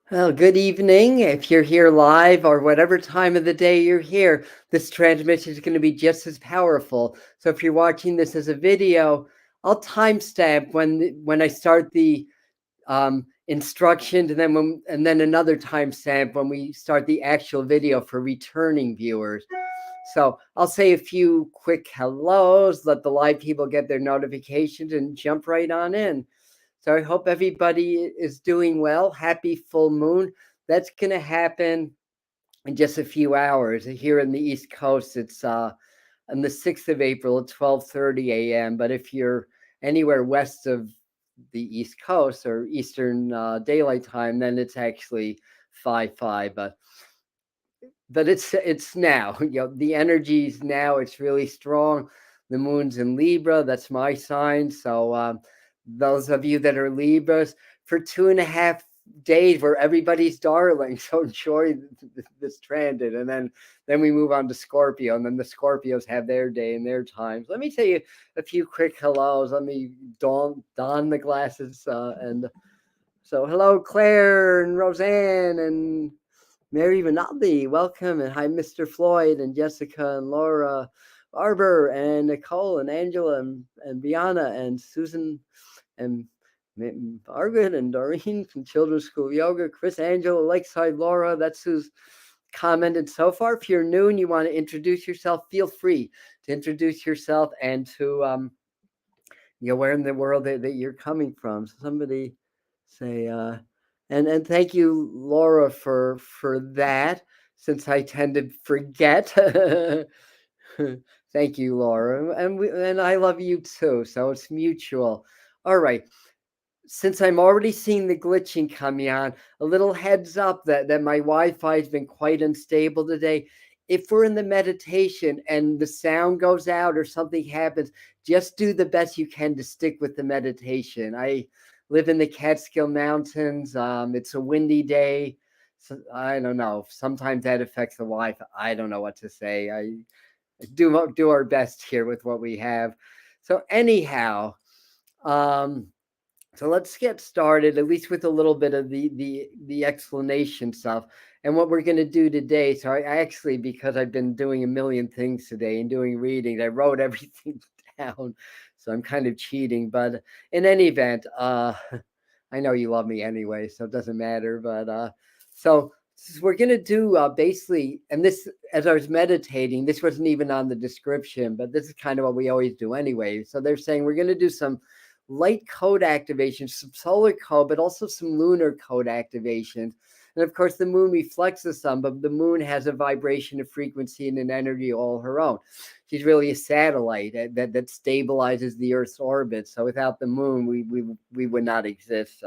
Well, good evening. If you're here live or whatever time of the day you're here, this transmission is going to be just as powerful. So if you're watching this as a video, I'll timestamp when I start the instructions, and then another timestamp when we start the actual video for returning viewers. So I'll say a few quick hellos, let the live people get their notifications, and jump right on in. So I hope everybody is doing well. Happy full moon. That's going to happen in just a few hours. Here in the East Coast, it's on the 6th of April at 12:30 a.m. But if you're anywhere west of the East Coast or Eastern Daylight Time, then it's actually 5/5. But it's now. The energy's now. It's really strong. The moon's in Libra. That's my sign. So those of you that are Libras, for 2.5 days, we're everybody's darling. So enjoy this transit, and then we move on to Scorpio, and then the Scorpios have their day and their times. Let me tell you a few quick hellos. Let me don the glasses, and so hello, Claire and Roseanne and Mary Rinaldi, welcome, and hi, Mr. Floyd and Jessica and Laura, Barber and Nicole and Angela and Biana and Susan and Margaret and Doreen from Children's School of Yoga, Chris Angela, Lakeside Laura, that's who's commented so far. If you're new and you want to introduce yourself, feel free to introduce yourself and to where in the world that you're coming from. So somebody say and thank you, Laura, for that, since I tend to forget. Thank you, Laura, and I love you too, so it's mutual. All right, since I'm already seeing the glitching coming on, a little heads up that my Wi-Fi has been quite unstable today. If we're in the meditation and the sound goes out or something happens, just do the best you can to stick with the meditation. I live in the Catskill Mountains. It's a windy day. So I don't know. Sometimes that affects the Wi-Fi. I don't know what to say. I do our best here with what we have. So anyhow, so let's get started, at least with a little bit of the explanation stuff and what we're going to do today. So I actually, because I've been doing a million things today and doing readings, I wrote everything down. So I'm kind of cheating, but in any event, I know you love me anyway, so it doesn't matter. But so we're going to do basically, and this, as I was meditating, this wasn't even on the description, but this is kind of what we always do anyway. So they're saying we're going to do some light code activations, some solar code, but also some lunar code activations. And of course, the moon reflects the sun, but the moon has a vibration, a frequency, and an energy all her own. She's really a satellite that stabilizes the Earth's orbit. So without the moon, we would not exist.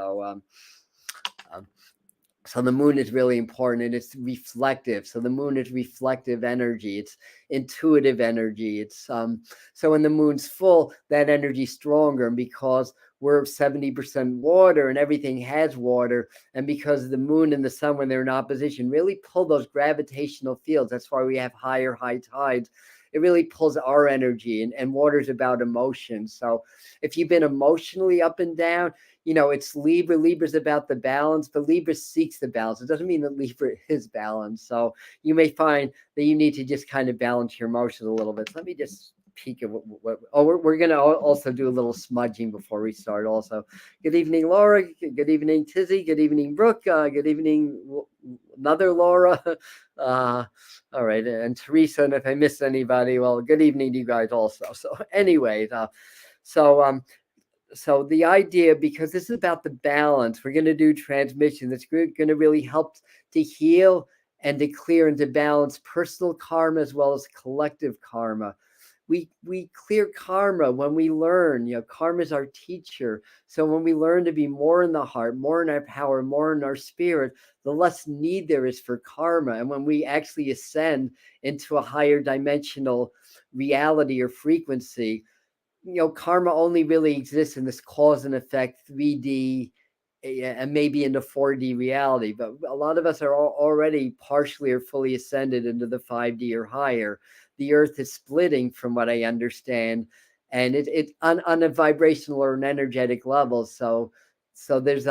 So the moon is really important, and it's reflective. So the moon is reflective energy. It's intuitive energy. It's so when the moon's full, that energy's stronger. And because we're 70% water and everything has water, and because the moon and the sun, when they're in opposition, really pull those gravitational fields. That's why we have high tides. It really pulls our energy, and water's about emotion. So if you've been emotionally up and down, it's Libra. Libra's about the balance, but Libra seeks the balance. It doesn't mean that Libra is balanced. So you may find that you need to just kind of balance your emotions a little bit. So let me just peek at we're going to also do a little smudging before we start also. Good evening, Laura. Good evening, Tizzy. Good evening, Brooke. Good evening, another Laura. All right. And Teresa, and if I missed anybody, well, good evening to you guys also. So anyways, so the idea, because this is about the balance, we're going to do transmission that's going to really help to heal and to clear and to balance personal karma as well as collective karma. We clear karma when we learn. Karma is our teacher. So when we learn to be more in the heart, more in our power, more in our spirit, the less need there is for karma. And when we actually ascend into a higher dimensional reality or frequency, karma only really exists in this cause and effect 3D and maybe into 4D reality. But a lot of us are already partially or fully ascended into the 5D or higher. The Earth is splitting, from what I understand, and it on a vibrational or an energetic level. So there's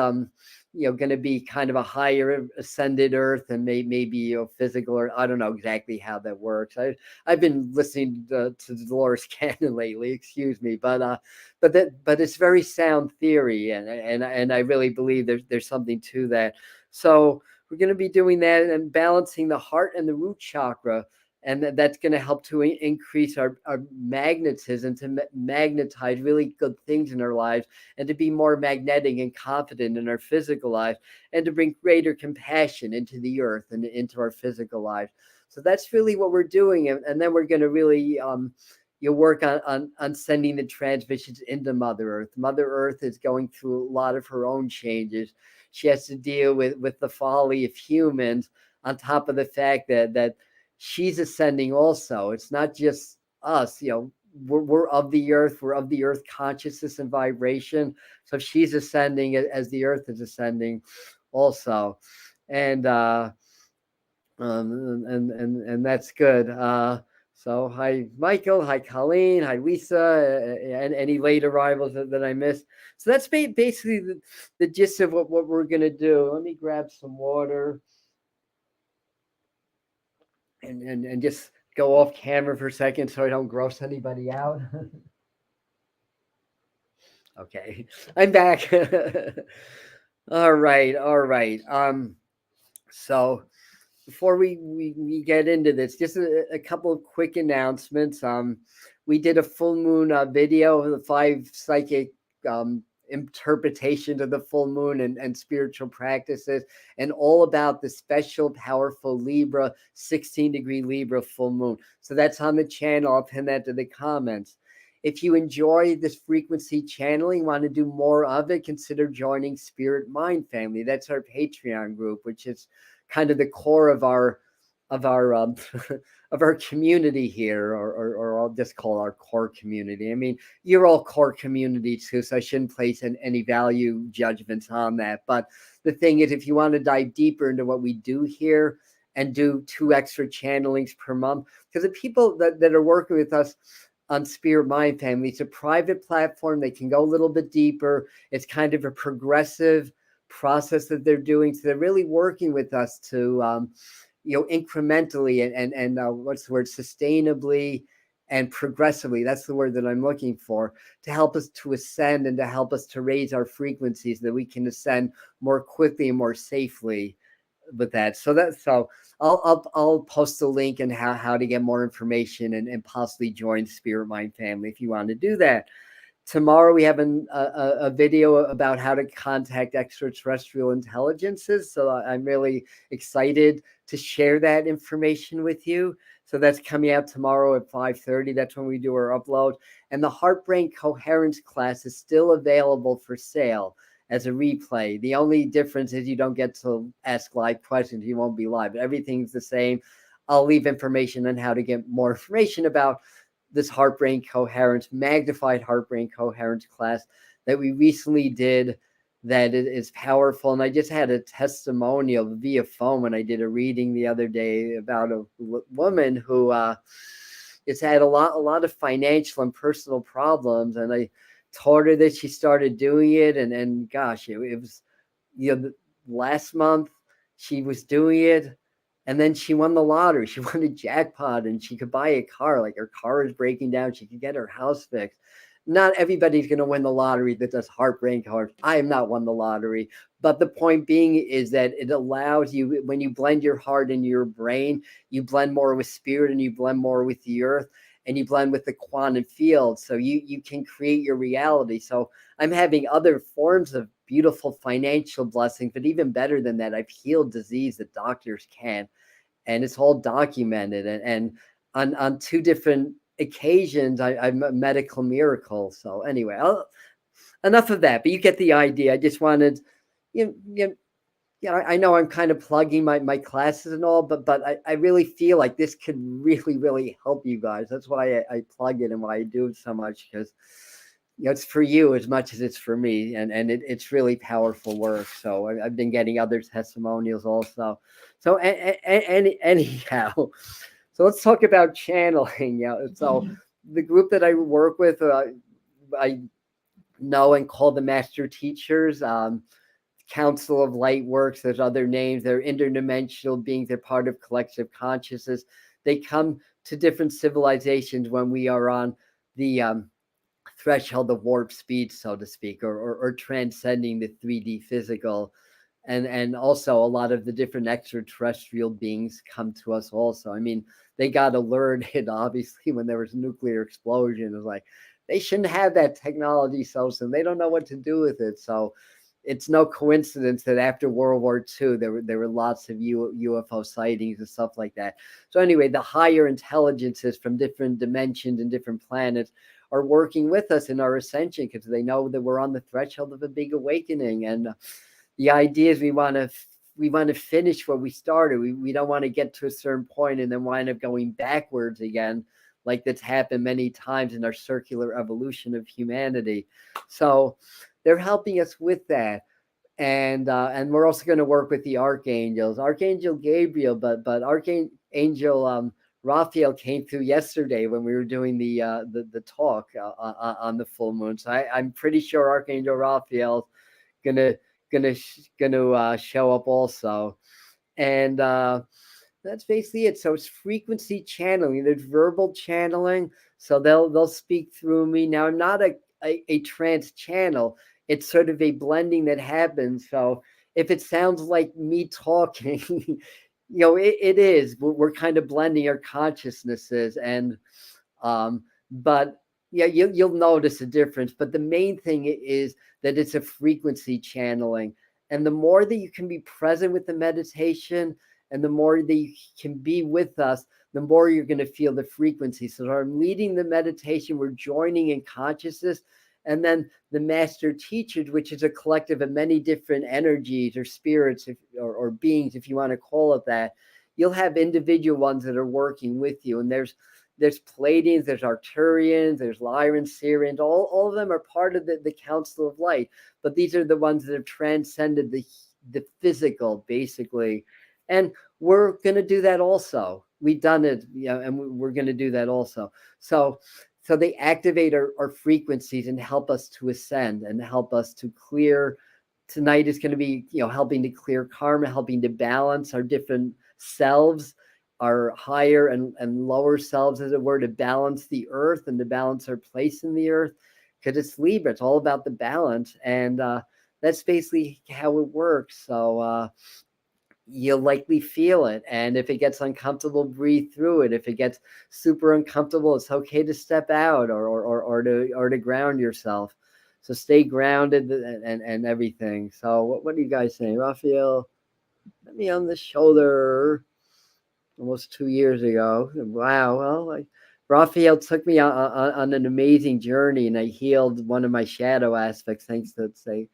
going to be kind of a higher ascended Earth, and maybe physical, or I don't know exactly how that works. I've been listening to Dolores Cannon lately, excuse me, but it's very sound theory, and I really believe there's something to that. So we're going to be doing that and balancing the heart and the root chakra. And that's going to help to increase our magnetism, to magnetize really good things in our lives, and to be more magnetic and confident in our physical life, and to bring greater compassion into the earth and into our physical life. So that's really what we're doing. And then we're going to really work on sending the transmissions into Mother Earth. Mother Earth is going through a lot of her own changes. She has to deal with the folly of humans, on top of the fact that she's ascending also. It's not just us, we're of the earth, we're of the earth consciousness and vibration. So she's ascending as the earth is ascending also. And that's good. So hi Michael, hi Colleen, hi Lisa, and any late arrivals that I missed. So that's basically the gist of what we're gonna do. Let me grab some water. And just go off camera for a second so I don't gross anybody out. Okay, I'm back. All right. So before we get into this, just a couple of quick announcements. We did a full moon video of the 5 psychic interpretations of the full moon and spiritual practices, and all about the special powerful Libra 16-degree Libra full moon. So that's on the channel. I'll pin that to the comments. If you enjoy this frequency channeling, want to do more of it, consider joining Spirit Mind Family. That's our Patreon group, which is kind of the core of our of our community here, or I'll just call our core community. I mean, you're all core community too, so I shouldn't place any value judgments on that. But the thing is, if you want to dive deeper into what we do here and do 2 extra channelings per month, because the people that are working with us on Spirit Mind Family, it's a private platform. They can go a little bit deeper. It's kind of a progressive process that they're doing. So they're really working with us to incrementally and what's the word, sustainably and progressively, that's the word that I'm looking for, to help us to ascend and to help us to raise our frequencies, so that we can ascend more quickly and more safely with that. So I'll post a link and how to get more information and possibly join Spirit Mind Family if you want to do that. Tomorrow we have a video about how to contact extraterrestrial intelligences. So I'm really excited to share that information with you. So that's coming out tomorrow at 5:30. That's when we do our upload. And the Heart-Brain Coherence class is still available for sale as a replay. The only difference is you don't get to ask live questions. You won't be live, but everything's the same. I'll leave information on how to get more information about this Heart-Brain Coherence, magnified Heart-Brain Coherence class that we recently did, that is powerful. And I just had a testimonial via phone when I did a reading the other day about a woman who has had a lot of financial and personal problems. And I told her that she started doing it. And gosh, it was, last month she was doing it. And then she won the lottery. She won a jackpot, and she could buy a car. Like, her car is breaking down. She could get her house fixed. Not everybody's going to win the lottery that does Heart-Brain Coherence. I have not won the lottery. But the point being is that it allows you, when you blend your heart and your brain, you blend more with spirit, and you blend more with the earth, and you blend with the quantum field. So you can create your reality. So I'm having other forms of beautiful financial blessings, but even better than that, I've healed disease that doctors can't. And it's all documented. And on 2 different occasions, I'm a medical miracle. So anyway, enough of that. But you get the idea. I just wanted, I know I'm kind of plugging my classes and all, but I really feel like this could really, really help you guys. That's why I plug it and why I do it so much, because it's for you as much as it's for me, and it's really powerful work. So I've been getting other testimonials also. So anyhow, so let's talk about channeling. So the group that I work with, I know and call the master teachers. Council of Light works. There's other names. They're interdimensional beings. They're part of collective consciousness. They come to different civilizations when we are on the threshold of warp speed, so to speak, or transcending the 3D physical. And also a lot of the different extraterrestrial beings come to us also. I mean, they got alerted, obviously, when there was a nuclear explosion. It was like, they shouldn't have that technology so soon. They don't know what to do with it. So it's no coincidence that after World War II, there were lots of UFO sightings and stuff like that. So anyway, the higher intelligences from different dimensions and different planets are working with us in our ascension because they know that we're on the threshold of a big awakening. And the idea is we want to finish what we started. We don't want to get to a certain point and then wind up going backwards again, like that's happened many times in our circular evolution of humanity. So they're helping us with that. And we're also going to work with the archangels, Archangel Gabriel, but Archangel Raphael came through yesterday when we were doing the talk on the full moon. So I'm pretty sure Archangel Raphael's gonna show up also. And that's basically it. So it's frequency channeling. There's verbal channeling. So they'll speak through me. Now I'm not a trance channel. It's sort of a blending that happens. So if it sounds like me talking, it is. We're kind of blending our consciousnesses, and but yeah, you'll notice a difference. But the main thing is that it's a frequency channeling, and the more that you can be present with the meditation, and the more that you can be with us, the more you're going to feel the frequency. So I'm leading the meditation. We're joining in consciousness. And then the master teachers, which is a collective of many different energies or spirits or beings, if you want to call it that, you'll have individual ones that are working with you. And there's Pleiadians, there's Arcturians, there's Lyrans, Sirians, all of them are part of the Council of Light. But these are the ones that have transcended the physical, basically. And we're going to do that also. We've done it, and we're going to do that also. So they activate our frequencies and help us to ascend and help us to clear. Tonight is going to be, helping to clear karma, helping to balance our different selves, our higher and lower selves, as it were, to balance the earth and to balance our place in the earth. Because it's Libra, it's all about the balance. And that's basically how it works. So you'll likely feel it. And if it gets uncomfortable, breathe through it. If it gets super uncomfortable, it's okay to step out or to ground yourself. So stay grounded and everything. So what are you guys saying? Raphael, let me on the shoulder almost 2 years ago. Wow. Well, Raphael took me on an amazing journey, and I healed one of my shadow aspects. Thanks to say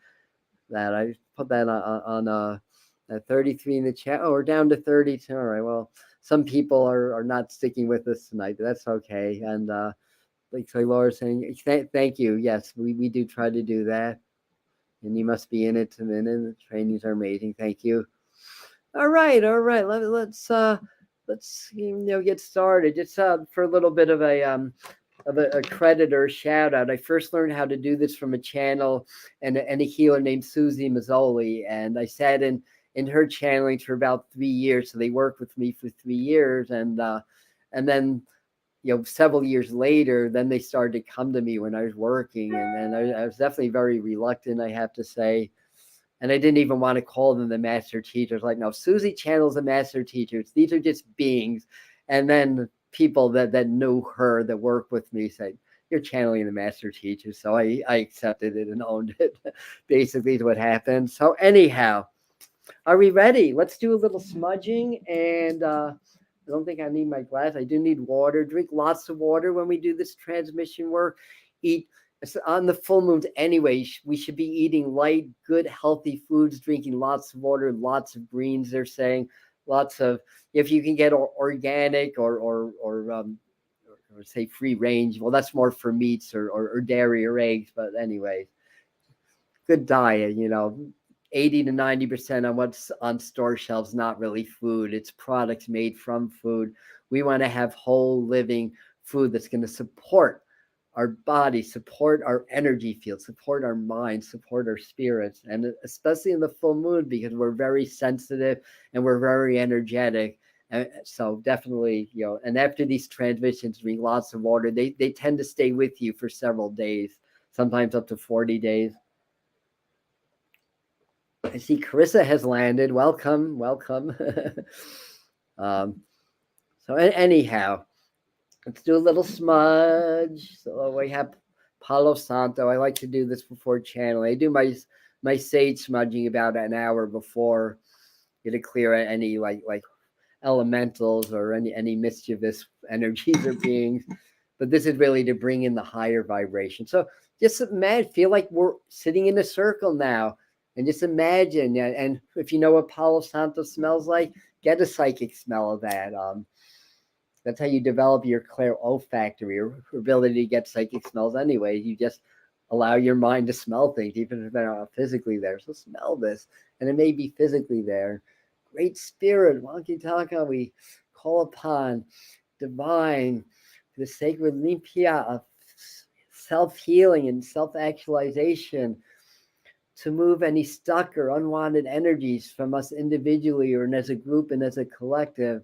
that. I put that on 33 in the chat. Oh, we're down to 32. All right. Well, some people are not sticking with us tonight, but that's okay. And like Laura's saying, thank you. Yes, we do try to do that. And you must be in it to win it. The trainings are amazing. Thank you. All right. Let's get started. Just for a little bit of a credit or a shout out. I first learned how to do this from a channel and a healer named Susie Mazzoli, and I sat in her channeling for about 3 years. So they worked with me for 3 years, and then several years later, then they started to come to me when I was working, and I was definitely very reluctant, I have to say. And I didn't even want to call them the master teachers. Like, no, Susie channels the master teachers. These are just beings. And then people that knew her, that worked with me, said, you're channeling the master teachers. So I accepted it and owned it. Basically is what happened. So anyhow, are we ready? Let's do a little smudging. And I don't think I need my glass. I do need water. Drink lots of water when we do this transmission work. Eat on the full moons anyway. We should be eating light, good, healthy foods, drinking lots of water, lots of greens. They're saying lots of, if you can get organic or say free range. Well, that's more for meats or dairy or eggs. But anyway, good diet. 80 to 90% on what's on store shelves, not really food. It's products made from food. We want to have whole living food that's going to support our body, support our energy field, support our mind, support our spirits, and especially in the full moon, because we're very sensitive and we're very energetic. And so definitely, and after these transitions, drink lots of water. They tend to stay with you for several days, sometimes up to 40 days. I see Carissa has landed. Welcome. So anyhow, let's do a little smudge. So we have Palo Santo. I like to do this before channeling. I do my sage smudging about an hour before, to clear any like elementals or any mischievous energies or beings. But this is really to bring in the higher vibration. So just feel like we're sitting in a circle now, and just imagine. And if you know what Palo Santo smells like, get a psychic smell of that. That's how you develop your olfactory, or ability to get psychic smells anyway. You just allow your mind to smell things, even if they're not physically there. So smell this, and it may be physically there. Great Spirit, Wonky Taka, we call upon divine, the sacred limpia of self-healing and self-actualization, to move any stuck or unwanted energies from us individually or as a group and as a collective,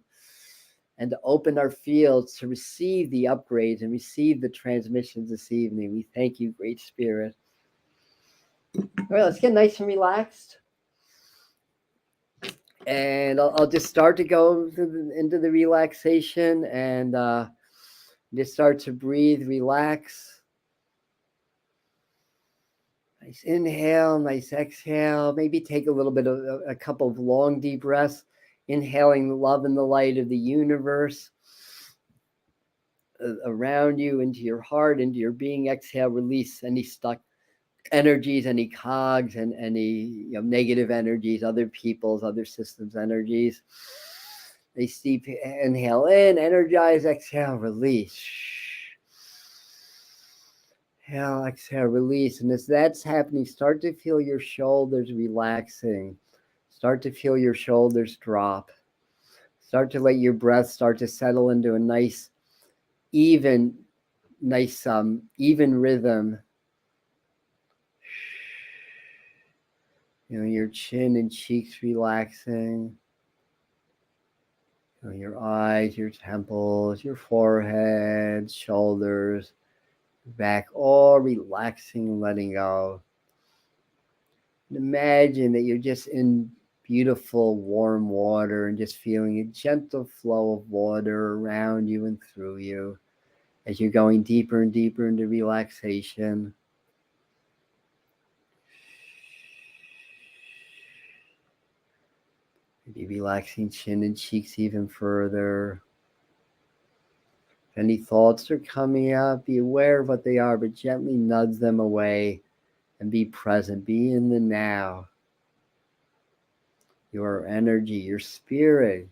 and to open our fields to receive the upgrades and receive the transmissions this evening. We thank you, Great Spirit. All right, let's get nice and relaxed. And I'll just start to go into the relaxation, and just start to breathe, relax. Nice inhale, nice exhale. Maybe take a couple of long, deep breaths, inhaling the love and the light of the universe around you, into your heart, into your being. Exhale, release any stuck energies, any cogs, and any negative energies, other people's, other systems' energies. They deep inhale in, energize, exhale, release. Inhale, exhale, release. And as that's happening, start to feel your shoulders relaxing. Start to feel your shoulders drop. Start to let your breath start to settle into a nice, even rhythm. Your chin and cheeks relaxing. Your eyes, your temples, your forehead, shoulders, back, all relaxing and letting go. And imagine that you're just in beautiful warm water and just feeling a gentle flow of water around you and through you as you're going deeper and deeper into relaxation. Maybe relaxing chin and cheeks even further. If any thoughts are coming up, be aware of what they are, but gently nudge them away and be present. Be in the now. Your energy, your spirit.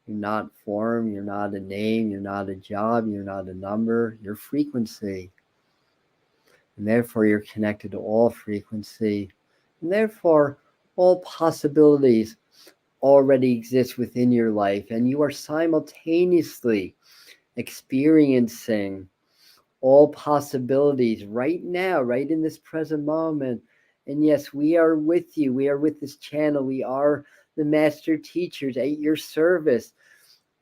You're not form, you're not a name, you're not a job, you're not a number, you're frequency. And therefore you're connected to all frequency. And therefore all possibilities already exist within your life, and you are simultaneously experiencing all possibilities right now, right in this present moment. And yes, we are with you. We are with this channel. We are the master teachers at your service.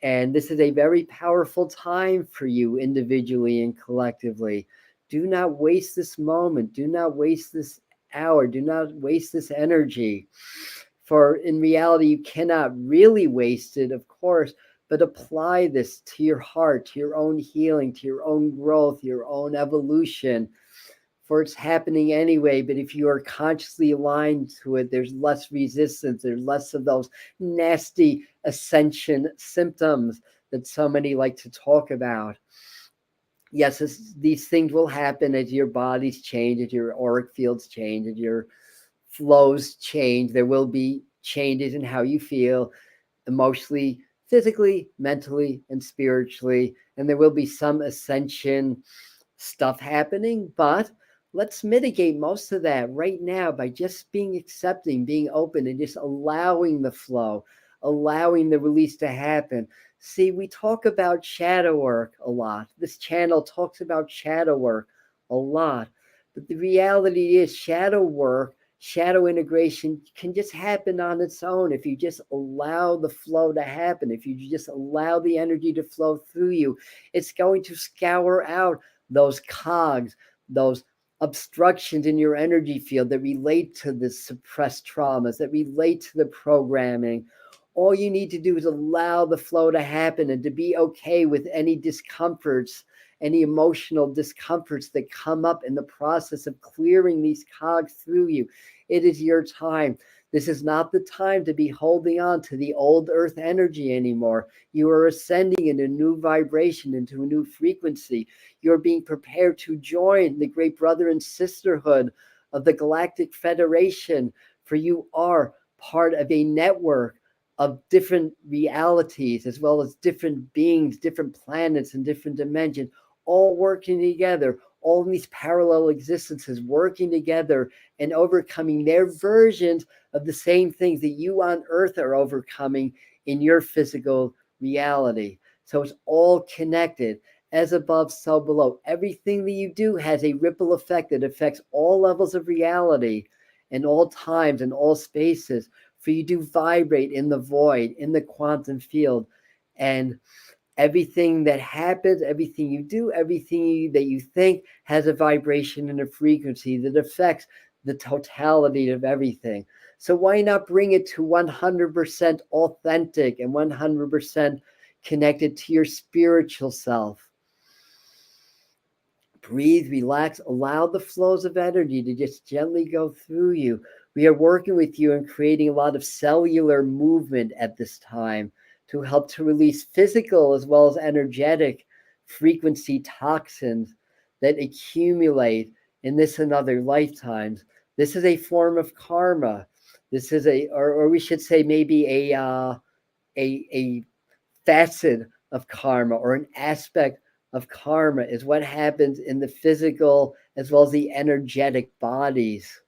And this is a very powerful time for you individually and collectively. Do not waste this moment. Do not waste this hour. Do not waste this energy. For in reality, you cannot really waste it, of course, but apply this to your heart, to your own healing, to your own growth, your own evolution. For it's happening anyway, but if you are consciously aligned to it, there's less resistance, there's less of those nasty ascension symptoms that so many like to talk about. Yes, these things will happen as your bodies change, as your auric fields change, as your flows change. There will be changes in how you feel emotionally, physically, mentally, and spiritually. And there will be some ascension stuff happening, but let's mitigate most of that right now by just being accepting, being open, and just allowing the flow, allowing the release to happen. See, we talk about shadow work a lot. This channel talks about shadow work a lot. But the reality is shadow work, shadow integration can just happen on its own if you just allow the flow to happen, if you just allow the energy to flow through you. It's going to scour out those cogs, those obstructions in your energy field that relate to the suppressed traumas, that relate to the programming. All you need to do is allow the flow to happen and to be okay with any discomforts, any emotional discomforts that come up in the process of clearing these cogs through you. It is your time. This is not the time to be holding on to the old earth energy anymore. You are ascending in a new vibration, into a new frequency. You're being prepared to join the great brother and sisterhood of the Galactic Federation, for you are part of a network of different realities, as well as different beings, different planets, and different dimensions, all working together, all in these parallel existences working together and overcoming their versions of the same things that you on earth are overcoming in your physical reality. So it's all connected. As above, so below. Everything that you do has a ripple effect that affects all levels of reality and all times and all spaces, for you do vibrate in the void, in the quantum field. And everything that happens, everything you do, everything that you think has a vibration and a frequency that affects the totality of everything. So why not bring it to 100% authentic and 100% connected to your spiritual self? Breathe, relax, allow the flows of energy to just gently go through you. We are working with you and creating a lot of cellular movement at this time to help to release physical as well as energetic frequency toxins that accumulate in this and other lifetimes. This is a form of karma. This is or we should say maybe a facet of karma, or an aspect of karma, is what happens in the physical as well as the energetic bodies.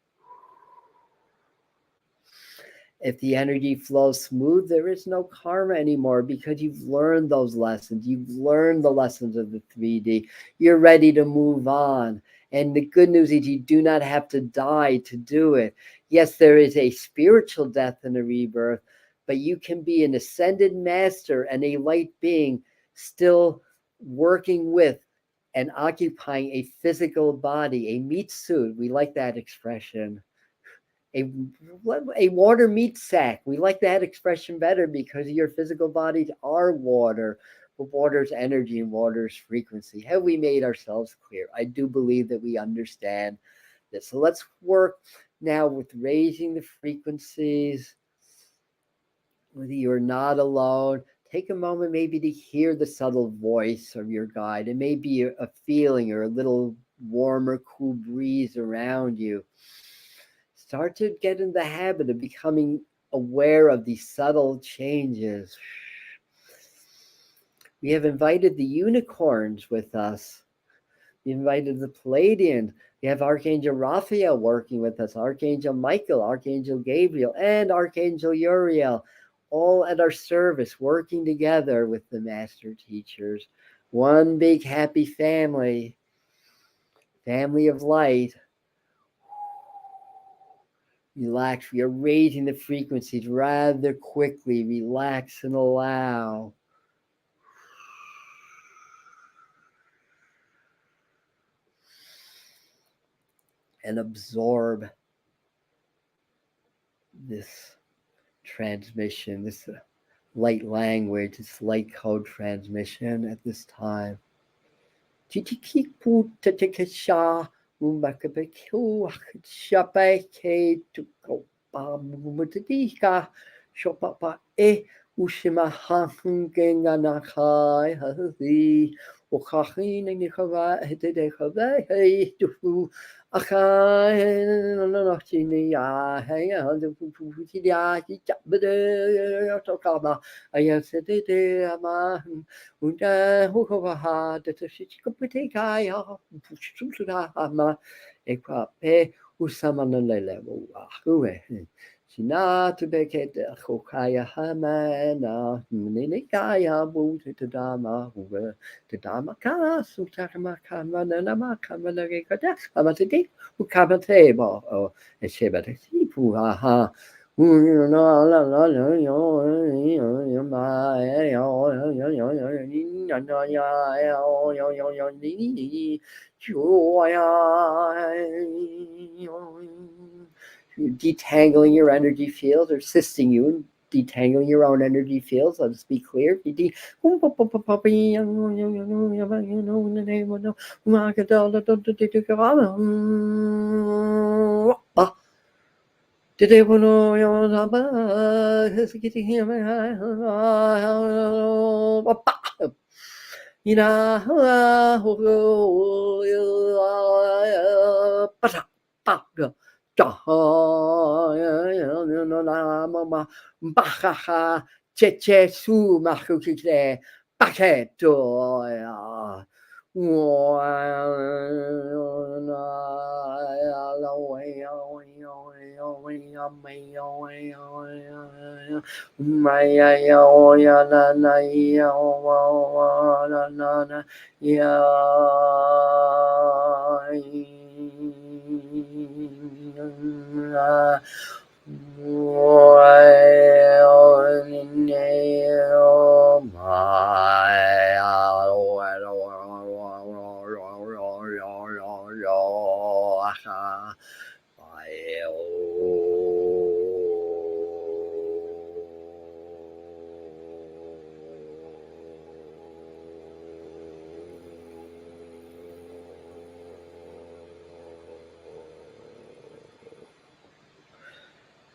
If the energy flows smooth, there is no karma anymore, because you've learned those lessons. You've learned the lessons of the 3D. You're ready to move on. And the good news is you do not have to die to do it. Yes, there is a spiritual death and a rebirth, but you can be an ascended master and a light being still working with and occupying a physical body, a meat suit. We like that expression. A water meat sack. We like that expression better, because your physical bodies are water, but water's energy and water's frequency. Have we made ourselves clear? I do believe that we understand this. So let's work now with raising the frequencies. Whether you're not alone, take a moment maybe to hear the subtle voice of your guide. It may be a feeling or a little warmer, cool breeze around you. Start to get in the habit of becoming aware of these subtle changes. We have invited the unicorns with us. We invited the Palladians. We have Archangel Raphael working with us, Archangel Michael, Archangel Gabriel, and Archangel Uriel, all at our service, working together with the master teachers. One big happy family, family of light. Relax. We are raising the frequencies rather quickly. Relax and allow. And absorb this transmission, this light language, this light code transmission at this time. Ushima Hangenga Nakai Hazi Wakahina Nikava Hidekava Hey Dufu Akai Nochinia Hey the Putia Jabede Tokama Ayasede Ama Unda Hukaha the Shikopeteka Pusutama Ekwape Usamana Level. Shina to beket hokaya hamana, Ninikaya boot to Dama, to Dama Kala, Sutakama Kamanama Kamanagata, Amatiti, Ukamateba, or a Shebati, Puha. Detangling your energy fields or assisting you in detangling your own energy fields. Let us be clear. Cheche su mahukite paketo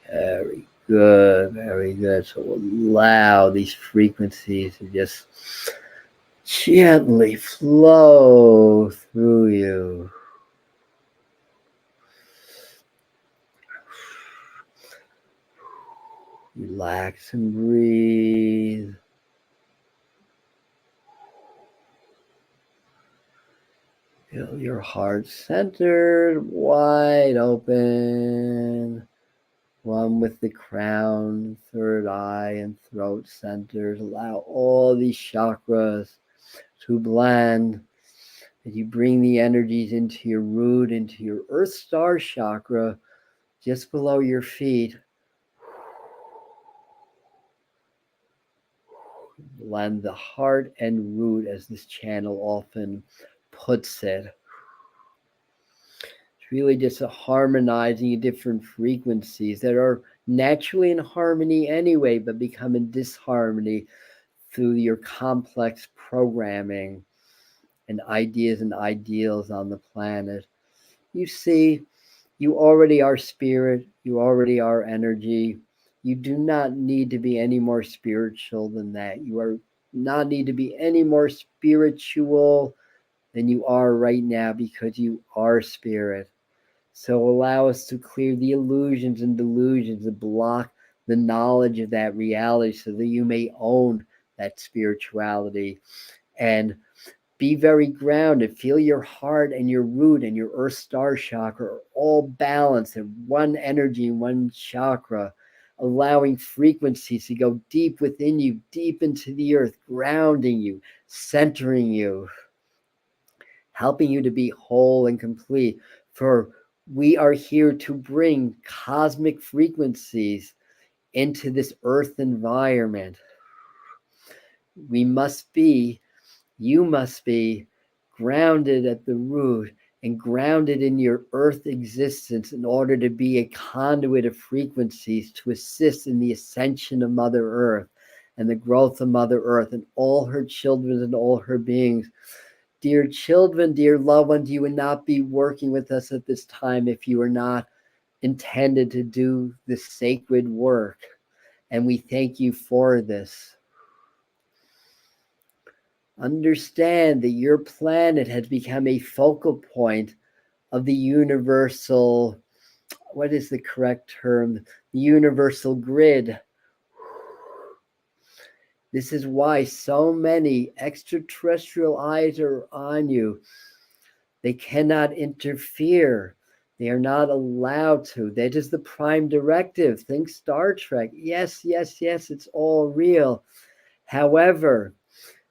Very good, very good. So allow these frequencies to just gently flow through you. Relax and breathe. Feel your heart centered, wide open. One with the crown, third eye, and throat centers. Allow all these chakras to blend. As you bring the energies into your root, into your Earth Star chakra, just below your feet. Blend the heart and root, as this channel often puts it. It's really just a harmonizing different frequencies that are naturally in harmony anyway, but become in disharmony through your complex programming and ideas and ideals on the planet. You see, you already are spirit, you already are energy. You do not need to be any more spiritual than that. You are not need to be any more spiritual than you are right now, because you are spirit. So allow us to clear the illusions and delusions that block the knowledge of that reality, so that you may own that spirituality and be very grounded. Feel your heart and your root and your Earth Star chakra are all balanced in one energy, one chakra, allowing frequencies to go deep within you, deep into the earth, grounding you, centering you, helping you to be whole and complete. For we are here to bring cosmic frequencies into this earth environment. We must be, you must be grounded at the root and grounded in your earth existence in order to be a conduit of frequencies to assist in the ascension of Mother Earth and the growth of Mother Earth and all her children and all her beings. Dear children, dear loved ones, you would not be working with us at this time if you were not intended to do this sacred work. And we thank you for this. Understand that your planet has become a focal point of the universal, what is the correct term? The universal grid. This is why so many extraterrestrial eyes are on you. They cannot interfere. They are not allowed to. That is the prime directive. Think Star Trek. Yes, yes, yes, it's all real. However,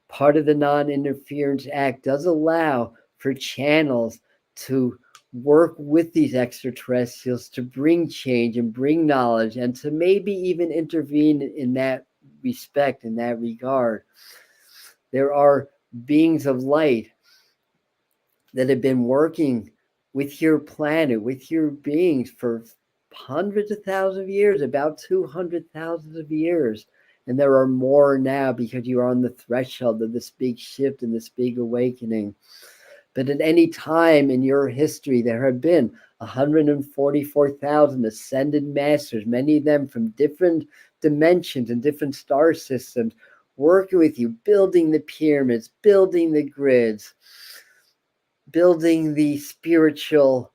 part of the Non-Interference Act does allow for channels to work with these extraterrestrials to bring change and bring knowledge and to maybe even intervene in that respect, in that regard. There are beings of light that have been working with your planet, with your beings for hundreds of thousands of years, about 200,000 of years. And there are more now because you are on the threshold of this big shift and this big awakening. But at any time in your history, there have been 144,000 ascended masters, many of them from different dimensions and different star systems, working with you, building the pyramids, building the grids, building the spiritual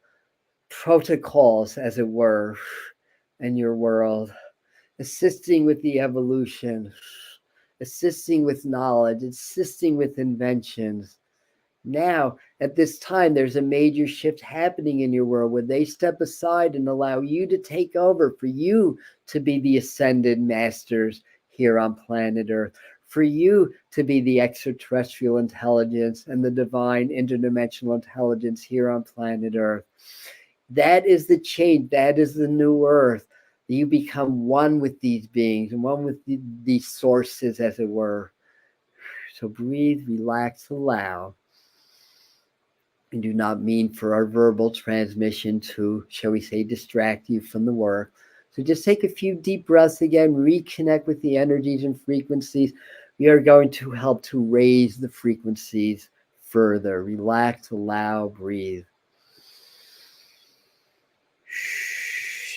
protocols, as it were, in your world, assisting with the evolution, assisting with knowledge, assisting with inventions. Now, at this time, there's a major shift happening in your world where they step aside and allow you to take over, for you to be the ascended masters here on planet Earth, for you to be the extraterrestrial intelligence and the divine interdimensional intelligence here on planet Earth. That is the change. That is the new Earth. You become one with these beings and one with these sources, as it were. So breathe, relax, allow. And do not mean for our verbal transmission to, shall we say, distract you from the work. So just take a few deep breaths again, reconnect with the energies and frequencies. We are going to help to raise the frequencies further. Relax, allow, breathe.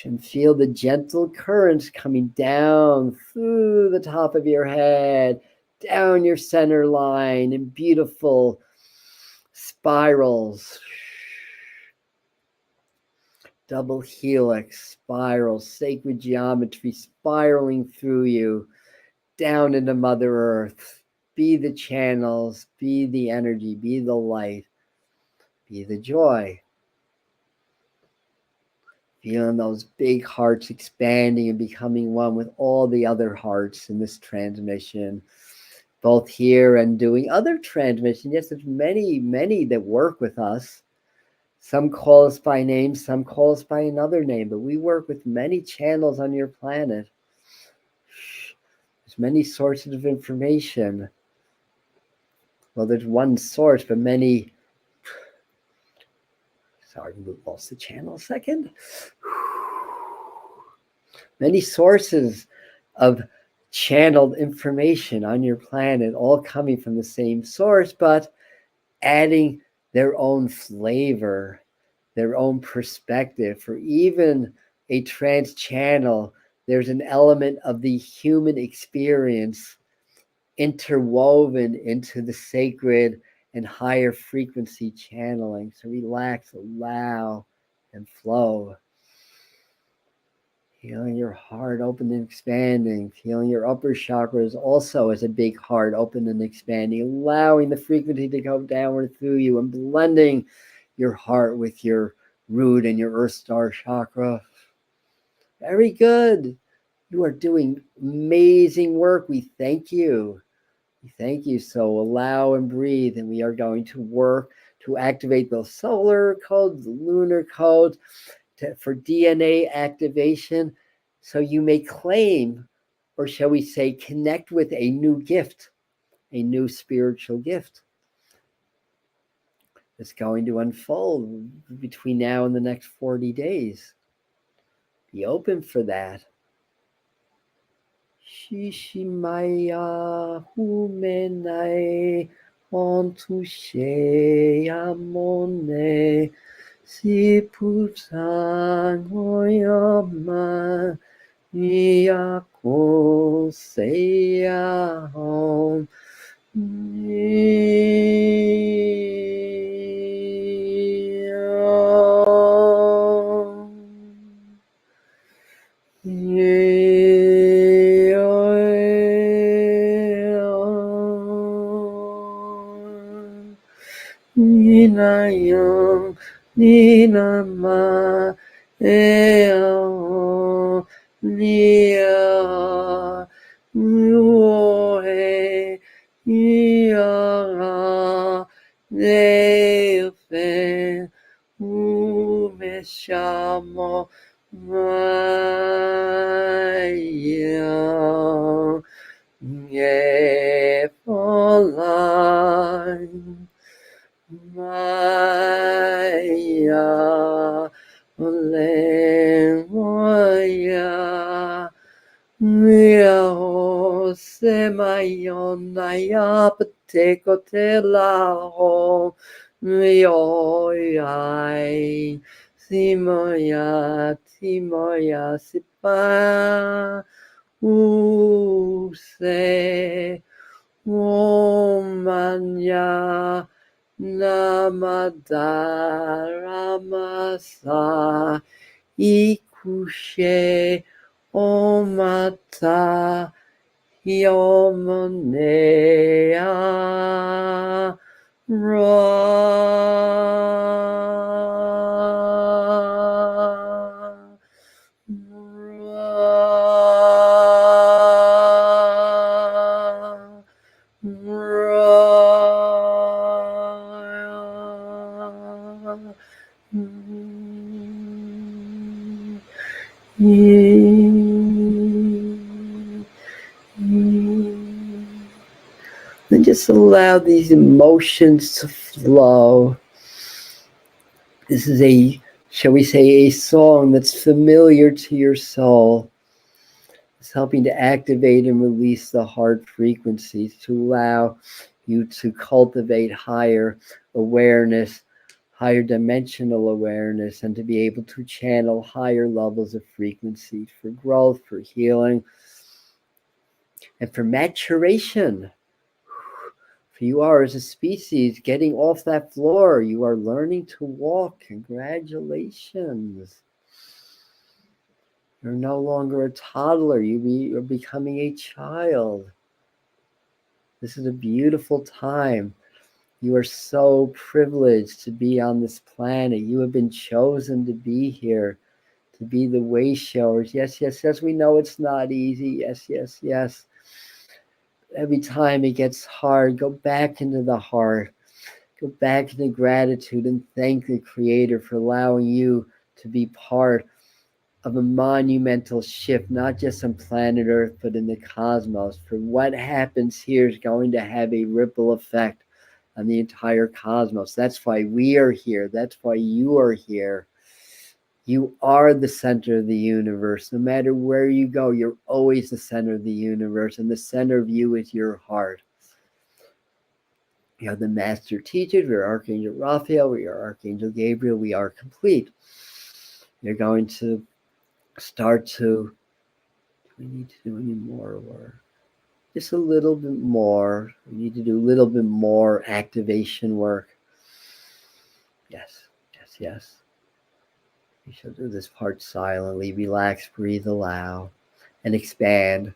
And feel the gentle currents coming down through the top of your head, down your center line in beautiful spirals, double helix, spirals, sacred geometry spiraling through you, down into Mother Earth. Be the channels, be the energy, be the light, be the joy. Feeling those big hearts expanding and becoming one with all the other hearts in this transmission, both here and doing other transmissions. Yes, there's many, many that work with us. Some call us by name, some call us by another name, but we work with many channels on your planet. There's many sources of information. Well, there's one source, but many. Sorry, we lost the channel a second. Many sources of channeled information on your planet, all coming from the same source, but adding their own flavor, their own perspective. For even a trance channel, there's an element of the human experience interwoven into the sacred and higher frequency channeling. So relax, allow, and flow. Feeling your heart open and expanding. Feeling your upper chakras also as a big heart open and expanding. Allowing the frequency to go downward through you and blending your heart with your root and your earth star chakra. Very good. You are doing amazing work. We thank you. We thank you. So allow and breathe. And we are going to work to activate those solar codes, the lunar codes, for DNA activation, so you may claim, or shall we say, connect with a new gift, a new spiritual gift that's going to unfold between now and the next 40 days. Be open for that. Shishimaya humenai ontushe amone si putang oyama yako seya hom Inayam Nina ma eo nia nuoe ia nefe umeshamo Maya Yefolai Maya Lemoya Mio Semayonaya Patekotelaho Mioyai Simoya Timoya Sipa Use Omanya Namadarama Ikushe Omata Yomonea And just allow these emotions to flow. This is a, shall we say, a song that's familiar to your soul. It's helping to activate and release the heart frequencies to allow you to cultivate higher awareness, higher dimensional awareness, and to be able to channel higher levels of frequency for growth, for healing, and for maturation. For you are, as a species, getting off that floor. You are learning to walk. Congratulations. You're no longer a toddler. You're becoming a child. This is a beautiful time. You are so privileged to be on this planet. You have been chosen to be here, to be the way showers. Yes, yes, yes. We know it's not easy. Yes, yes, yes. Every time it gets hard, go back into the heart. Go back into gratitude and thank the Creator for allowing you to be part of a monumental shift, not just on planet Earth, but in the cosmos. For what happens here is going to have a ripple effect on the entire cosmos. That's why we are here. That's why you are here. You are the center of the universe. No matter where you go, you're always the center of the universe, and the center of you is your heart. We are the master teachers. We are Archangel Raphael. We are Archangel Gabriel. We are complete. You're going to start to, do we need to do any more work? Just a little bit more. We need to do a little bit more activation work. Yes, yes, yes. We shall do this part silently. Relax, breathe, allow, and expand.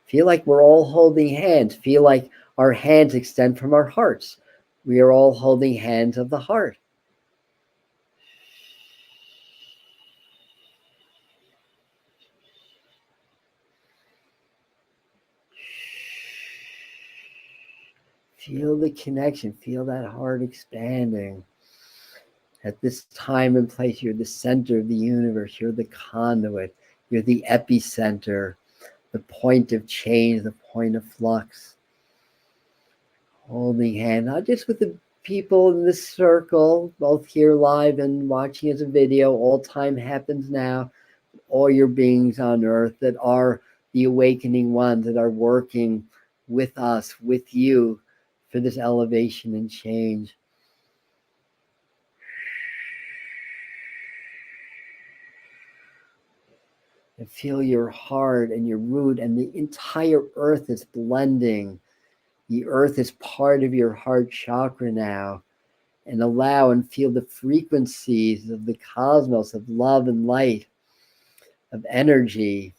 Feel like we're all holding hands. Feel like our hands extend from our hearts. We are all holding hands of the heart. Feel the connection. Feel that heart expanding. At this time and place, you're the center of the universe. You're the conduit. You're the epicenter, the point of change, the point of flux. Holding hand, not just with the people in this circle, both here live and watching as a video. All time happens now. All your beings on earth that are the awakening ones that are working with us, with you, for this elevation and change. And feel your heart and your root, and the entire earth is blending. The earth is part of your heart chakra now. And allow and feel the frequencies of the cosmos, of love and light, of energy,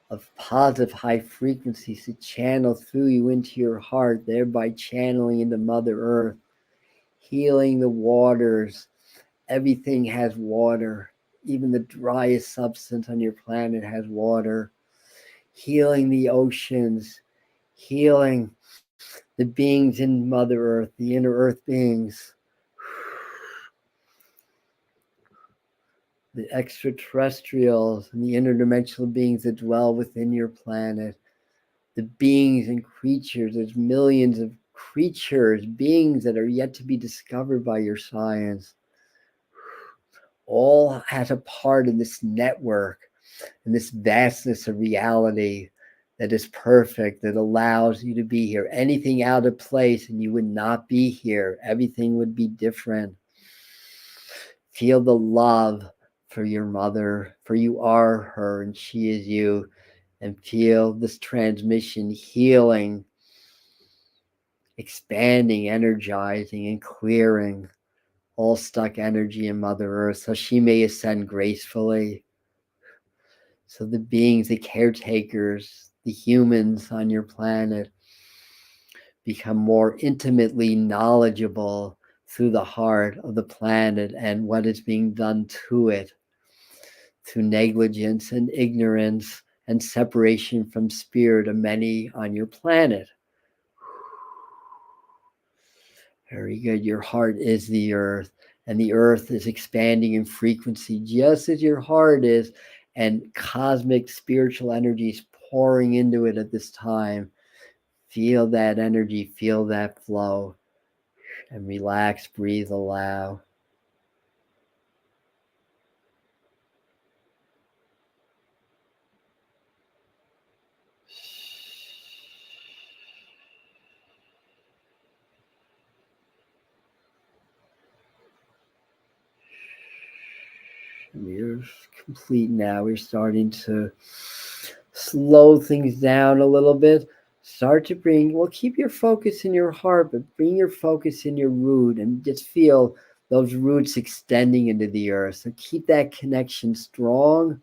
of positive high frequencies to channel through you into your heart, thereby channeling into Mother Earth, healing the waters. Everything has water. Even the driest substance on your planet has water. Healing the oceans, healing the beings in Mother Earth, the inner Earth beings, the extraterrestrials and the interdimensional beings that dwell within your planet, the beings and creatures. There's millions of creatures, beings that are yet to be discovered by your science. All has a part in this network and this vastness of reality that is perfect, that allows you to be here. Anything out of place and you would not be here. Everything would be different. Feel the love for your mother, for you are her and she is you. And feel this transmission healing, expanding, energizing, and clearing all stuck energy in Mother Earth so she may ascend gracefully. So the beings, the caretakers, the humans on your planet become more intimately knowledgeable through the heart of the planet and what is being done to it through negligence and ignorance and separation from spirit of many on your planet. Very good. Your heart is the earth, and the earth is expanding in frequency just as your heart is, and cosmic spiritual energies pouring into it at this time. Feel that energy, feel that flow, and relax, breathe, allow. We're complete now. We're starting to slow things down a little bit. Start to bring, well, keep your focus in your heart, but bring your focus in your root and just feel those roots extending into the earth. So keep that connection strong.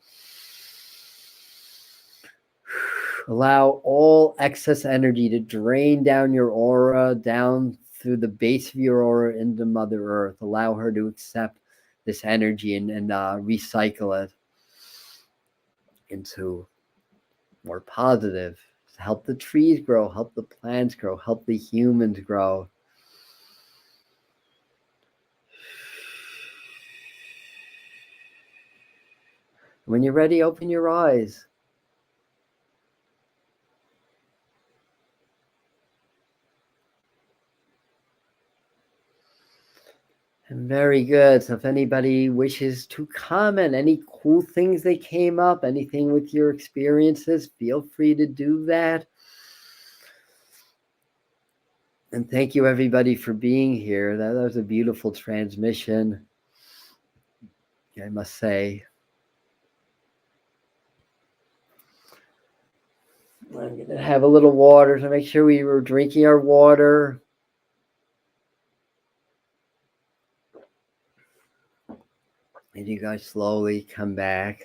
Allow all excess energy to drain down your aura, down through the base of your aura into Mother Earth. Allow her to accept this energy and recycle it into more positive. Help the trees grow, help the plants grow, help the humans grow. When you're ready, open your eyes. Very good. So if anybody wishes to comment, any cool things that came up, anything with your experiences, feel free to do that. And thank you, everybody, for being here. That was a beautiful transmission, I must say. I'm going to have a little water to make sure we were drinking our water. And you guys slowly come back.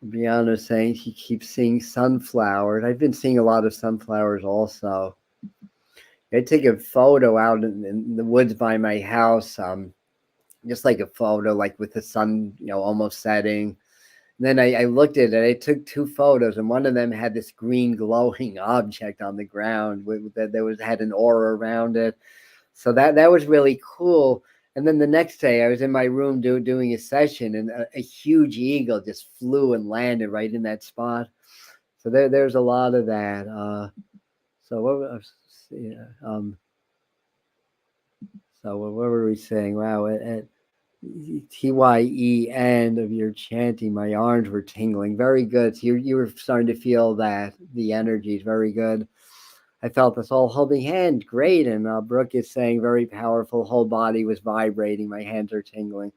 Brianna's saying she keeps seeing sunflowers. I've been seeing a lot of sunflowers also. I took a photo out in the woods by my house, just like a photo, like with the sun, almost setting. And then I looked at it. I took 2 photos, and one of them had this green glowing object on the ground that had an aura around it. So that was really cool. And then the next day, I was in my room doing a session, and a huge eagle just flew and landed right in that spot. So there's a lot of that. So what was so what were we saying? Wow, at TYEN of your chanting, my arms were tingling. Very good. So you were starting to feel that the energy is very good. I felt us all holding hands. Great. And Brooke is saying very powerful. Whole body was vibrating. My hands are tingling.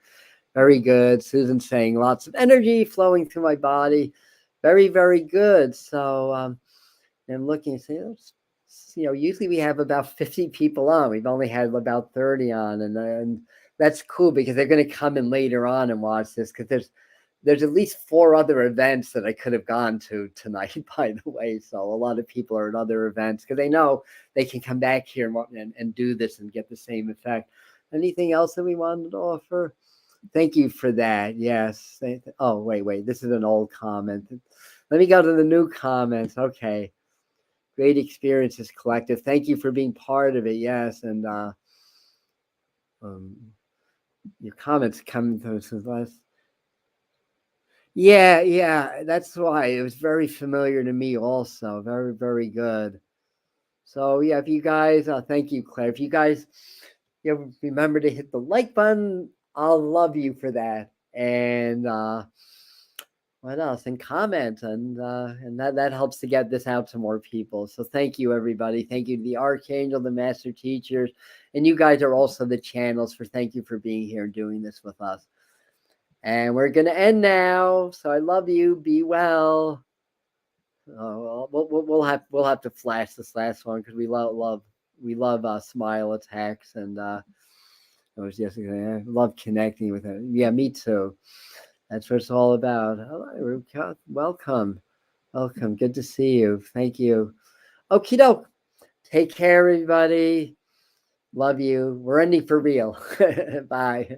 Very good. Susan's saying lots of energy flowing through my body. Very, very good. So I'm looking and saying, usually we have about 50 people on. We've only had about 30 on. And that's cool because they're going to come in later on and watch this because there's at least 4 other events that I could have gone to tonight, by the way. So a lot of people are at other events because they know they can come back here and do this and get the same effect. Anything else that we wanted to offer? Thank you for that. Yes. Oh, wait. This is an old comment. Let me go to the new comments. Okay. Great experiences collective. Thank you for being part of it. Yes. And your comments come through since last. Yeah. That's why it was very familiar to me also. Very, very good. So yeah, if you guys, thank you, Claire. If you guys remember to hit the like button, I'll love you for that. And what else? And comment, and that helps to get this out to more people. So thank you, everybody. Thank you to the Archangel, the Master Teachers, and you guys are also the channels. Thank you for being here and doing this with us. And we're gonna end now. So I love you. Be well. We'll have to flash this last one because we love smile attacks, and it was just I love connecting with it. Yeah, me too. That's what it's all about. Hello, welcome. Good to see you. Thank you. Okie doke. Take care, everybody. Love you. We're ending for real. Bye.